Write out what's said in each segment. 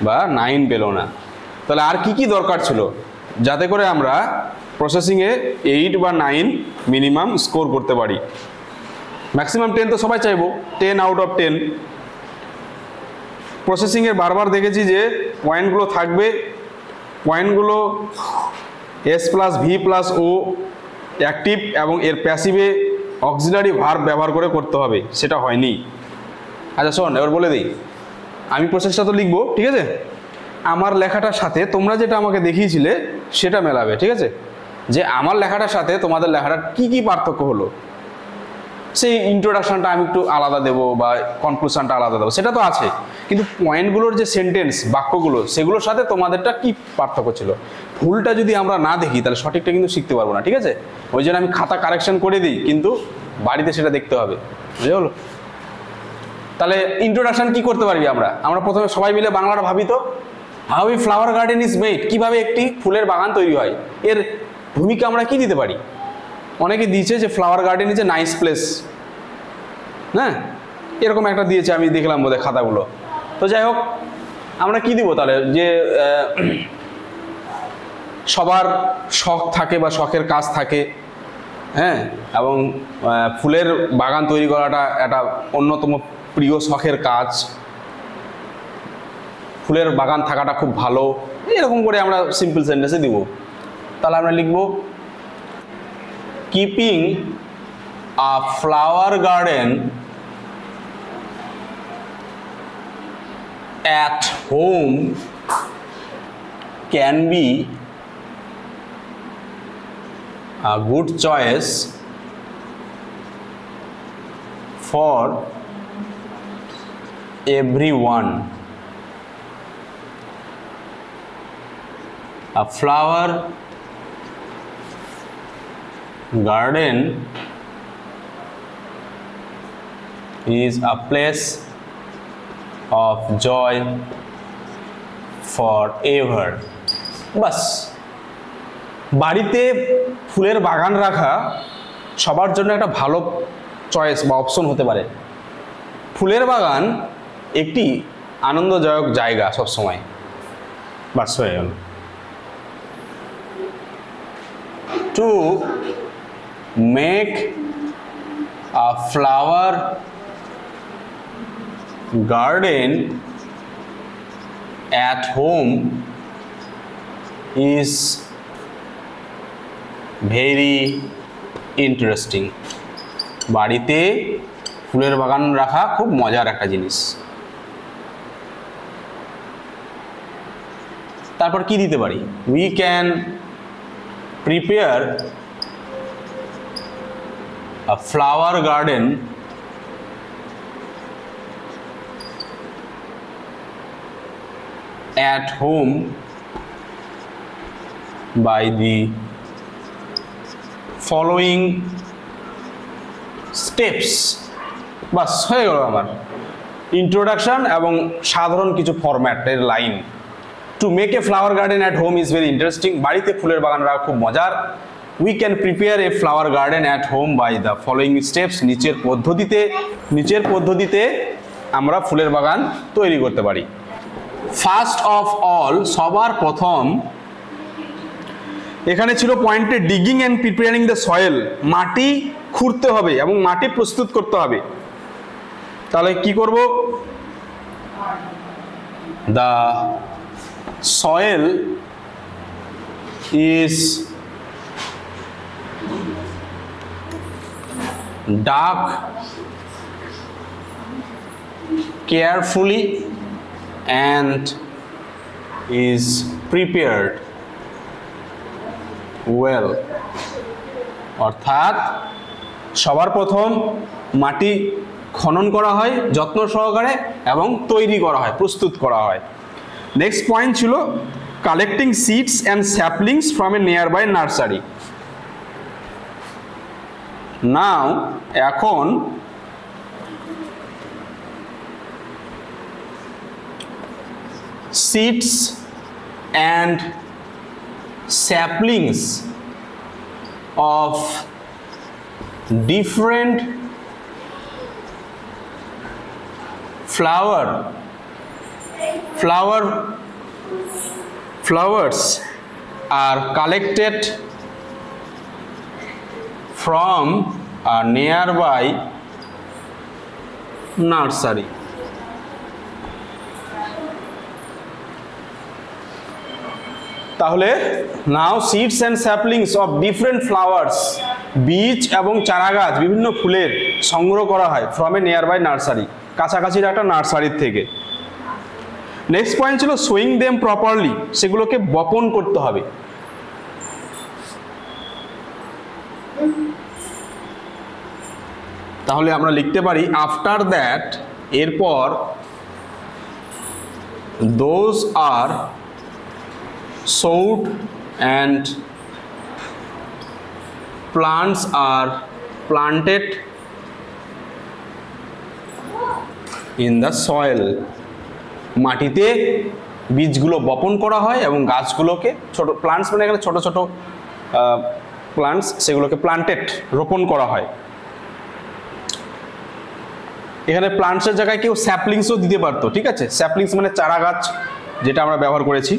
বা 9 পেলো না। তাহলে আর কি কি দরকার ছিল যাতে করে আমরা প্রসেসিংয়ে 8 বা 9 মিনিমাম স্কোর করতে পারি? ম্যাক্সিমাম 10 তো সবাই চাইবো, 10 আউট অফ 10। প্রসেসিংয়ে বারবার দেখেছি যে পয়েন্টগুলো থাকবে, পয়েন্টগুলো এস প্লাস ভি প্লাস ও অ্যাক্টিভ এবং এর প্যাসিভে অক্সিলারি ভার্ব ব্যবহার করে করতে হবে, সেটা হয়নি। আচ্ছা শোন, এবার বলে দিই, আমি প্রসেসটা তো লিখবো, ঠিক আছে? আমার লেখাটার সাথে তোমরা যেটা আমাকে দেখিয়েছিলে সেটা মেলাবে, ঠিক আছে? যে আমার লেখাটার সাথে তোমাদের লেখাটার কি কি পার্থক্য হলো, সেই ইন্ট্রোডাকশনটা আমি একটু আলাদা দেবো বা কনক্লুশনটা আলাদা দেবো, সেটা তো আছে, কিন্তু পয়েন্টগুলোর যে সেন্টেন্স বাক্যগুলো সেগুলোর সাথে তোমাদেরটা কি পার্থক্য ছিল, ভুলটা যদি আমরা না দেখি তাহলে সঠিকটা কিন্তু শিখতে পারবো না, ঠিক আছে? ওই জন্য আমি খাতা কারেকশন করে দিই, কিন্তু বাড়িতে সেটা দেখতে হবে, বুঝে হলো? তাহলে ইন্ট্রোডাকশন কি করতে পারবি আমরা? আমরা প্রথমে সবাই মিলে বাংলাটা ভাবি তো, how A flower garden is made, কিভাবে একটি ফুলের বাগান তৈরি হয়, এর ভূমিকা আমরা কি দিতে পারি? অনেকে দিয়েছে যে flower garden is a nice place, হ্যাঁ, এরকম একটা দিয়েছে, আমি দেখলাম বোধহয় খাতাগুলো। তো যাই হোক, আমরা কি দিব তাহলে? যে সবার শখ থাকে বা শখের কাজ থাকে, হ্যাঁ, এবং ফুলের বাগান তৈরি করাটা একটা অন্যতম প্রিয় শখের কাজ, ফুলের বাগান থাকাটা খুব ভালো, এরকম করে আমরা সিম্পল সেন্টেন্সে দিব। তাহলে আমরা লিখব keeping a flower garden at home can be a good choice for everyone. A flower garden is a place of joy forever. বাস, বাড়িতে ফুলের বাগান রাখা সবার জন্য একটা ভালো চয়েস বা অপশন হতে পারে। ফুলের বাগান একটি আনন্দদায়ক জায়গা সবসময়। বাস, হয়ে গেল। To make a flower garden at home is very interesting. বাড়িতে ফুলের বাগান রাখা খুব মজার একটা জিনিস। তারপর কি দিতে পারি? we can prepare a flower garden at home by the following steps. বাস, হয়ে গেল আমার ইন্ট্রোডাকশন এবং সাধারণ কিছু ফরম্যাটের line. To make a flower garden at home is very interesting. বাড়িতে ফুলের বাগান রাখা খুব মজার। We can prepare a flower garden at home by the following steps. নিচের পদ্ধতিতে আমরা ফুলের বাগান তৈরি করতে পারি। ফার্স্ট অফ অল, সবার প্রথম এখানে ছিল পয়েন্টে digging and preparing the soil. মাটি খুঁড়তে হবে এবং মাটি প্রস্তুত করতে হবে। তাহলে কি করব? The soil is dug carefully and is prepared well. অর্থাৎ সবার প্রথম মাটি খনন করা হয় যত্ন সহকারে এবং তৈরি করা হয়, প্রস্তুত করা হয়। নেক্সট পয়েন্ট ছিল collecting seeds and saplings from a nearby nursery. Now, এখন seeds and saplings of different flower flowers are collected from a nearby nursery. তাহলে নাও seeds and saplings of different flowers, বীজ এবং চারাগাছ বিভিন্ন ফুলের সংগ্রহ করা হয় from a nearby nursery, কাছাকাছির একটা নার্সারির থেকে। নেক্সট পয়েন্ট ছিল সোয়িং দেম প্রপারলি, সেগুলোকে বপন করতে হবে। তাহলে আমরা লিখতে পারি আফটার দ্যাট, এরপর those are sowed and plants are planted in the soil. মাটিতে বীজগুলো বপন করা হয় এবং গাছগুলোকে ছোট প্লান্টস মানে এখানে ছোট ছোট প্লান্টস, সেগুলোকে প্লান্টেড রোপণ করা হয়। এখানে প্লান্টসের জায়গায় কেউ স্যাপলিংসও দিতে পারতো, ঠিক আছে? স্যাপলিংস মানে চারা গাছ, যেটা আমরা ব্যবহার করেছি।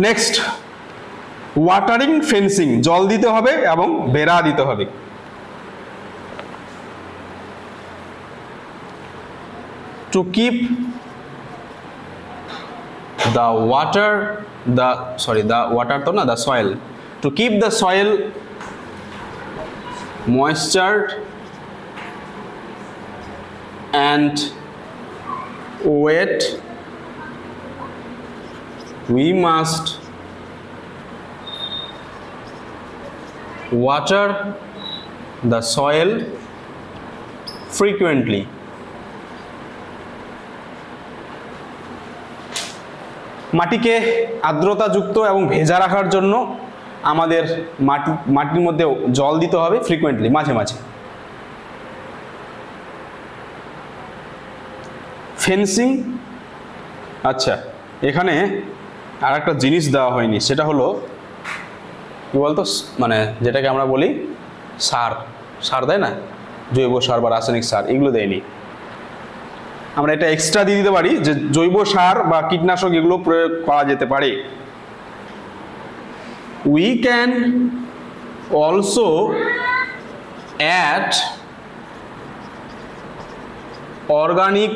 নেক্সট ওয়াটারিং ফেন্সিং, জল দিতে হবে এবং বেড়া দিতে হবে। To keep the soil, to keep the soil moistured and wet, we must water the soil frequently. মাটিকে আর্দ্রতাযুক্ত এবং ভেজা রাখার জন্য আমাদের মাটির মধ্যে জল দিতে হবে ফ্রিকোয়েন্টলি, মাঝে মাঝে। ফেন্সিং, আচ্ছা এখানে আর একটা জিনিস দেওয়া হয়নি, সেটা হলো কি বলতো, মানে যেটাকে আমরা বলি সার দেয় না, জৈব সার বা রাসায়নিক সার, এগুলো দেয়নি। আমরা এটা এক্সট্রা দিয়ে দিতে পারি যে জৈব সার বা কীটনাশক এগুলো প্রয়োগ করা যেতে পারে। We can also add organic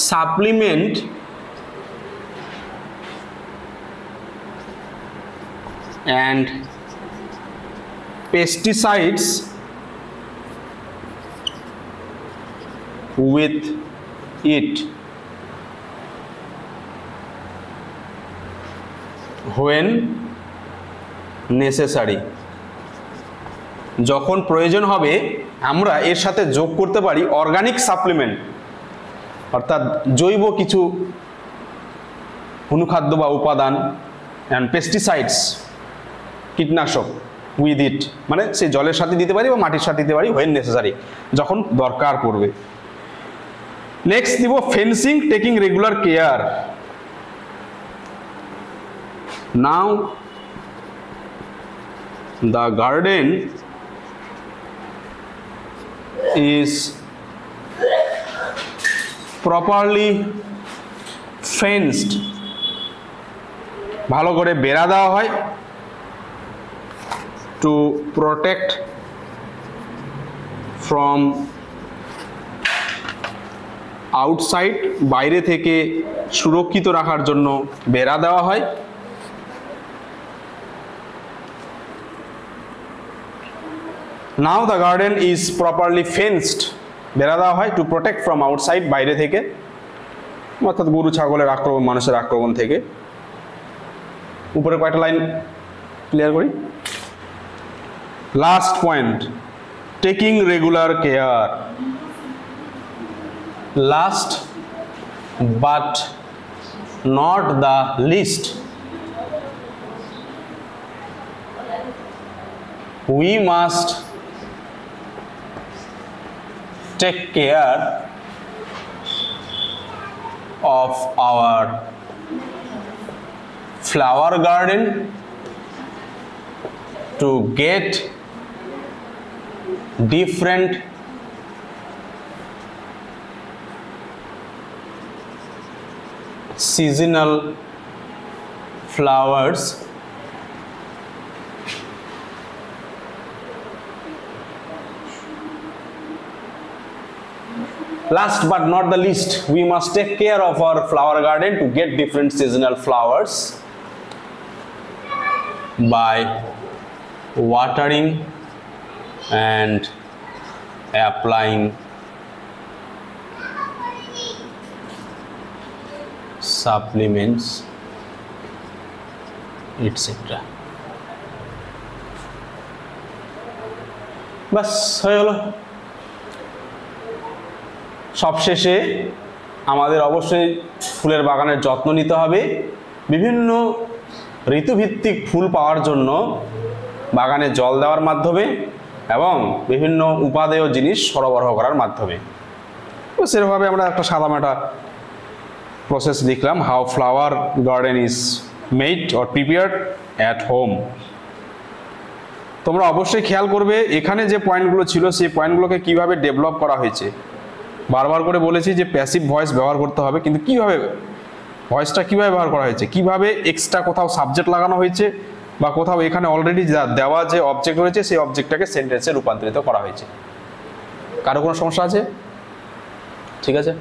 supplement and pesticides with it when necessary. যখন প্রয়োজন হবে আমরা এর সাথে যোগ করতে পারি অর্গানিক সাপ্লিমেন্ট, অর্থাৎ জৈব কিছু অনুখাদ্য বা উপাদান, অ্যান্ড পেস্টিসাইডস কীটনাশক উইথ ইট, মানে সে জলের সাথে দিতে পারি বা মাটির সাথে দিতে পারি হোয়েন নেসেসারি, যখন দরকার পড়বে। নেক্সট দিব fencing taking regular care. Now the garden is properly fenced, ভালো করে বেড়া দেওয়া হয় to protect from outside, বাইরে থেকে সুরক্ষিত রাখার জন্য বেড়া দেওয়া হয়। Now the garden is properly fenced, বেড়া দেওয়া হয় to protect from outside, বাইরে থেকে, অর্থাৎ গরু ছাগলের আক্রমণ, মানুষের আক্রমণ থেকে। উপরে কয়েকটা লাইন ক্লিয়ার করি। Last point, taking regular care. Last but not the least, we must take care of our flower garden to get different seasonal flowers last but not the least, we must take care of our flower garden to get different seasonal flowers by watering and applying supplements etc. বাস হয়ে গেল। সবশেষে আমাদের অবশ্যই ফুলের বাগানের যত্ন নিতে হবে, বিভিন্ন ঋতুভিত্তিক ফুল পাওয়ার জন্য বাগানে জল দেওয়ার মাধ্যমে এবং বিভিন্ন উপাদেয় জিনিস সরবরাহ করার মাধ্যমে। তো সেরকমভাবে আমরা একটা সাদামাটা প্রসেস লিখলাম, how flower garden is made or prepared at home. তোমরা অবশ্যই খেয়াল করবে এখানে যে পয়েন্টগুলো ছিল সেই পয়েন্টগুলোকে কিভাবে ডেভেলপ করা হয়েছে। বারবার করে বলেছি যে প্যাসিভ ভয়েস ব্যবহার করতে হবে, কিন্তু কিভাবে ভয়েসটা কিভাবে ব্যবহার করা হয়েছে, কিভাবে এক্সট্রা কোথাও সাবজেক্ট লাগানো হয়েছে বা কোথাও এখানে অলরেডি দেওয়া যে অবজেক্ট রয়েছে সেই অবজেক্টটাকে সেন্টেন্সে রূপান্তরিত করা হয়েছে। কারো কোনো সমস্যা আছে? ঠিক আছে।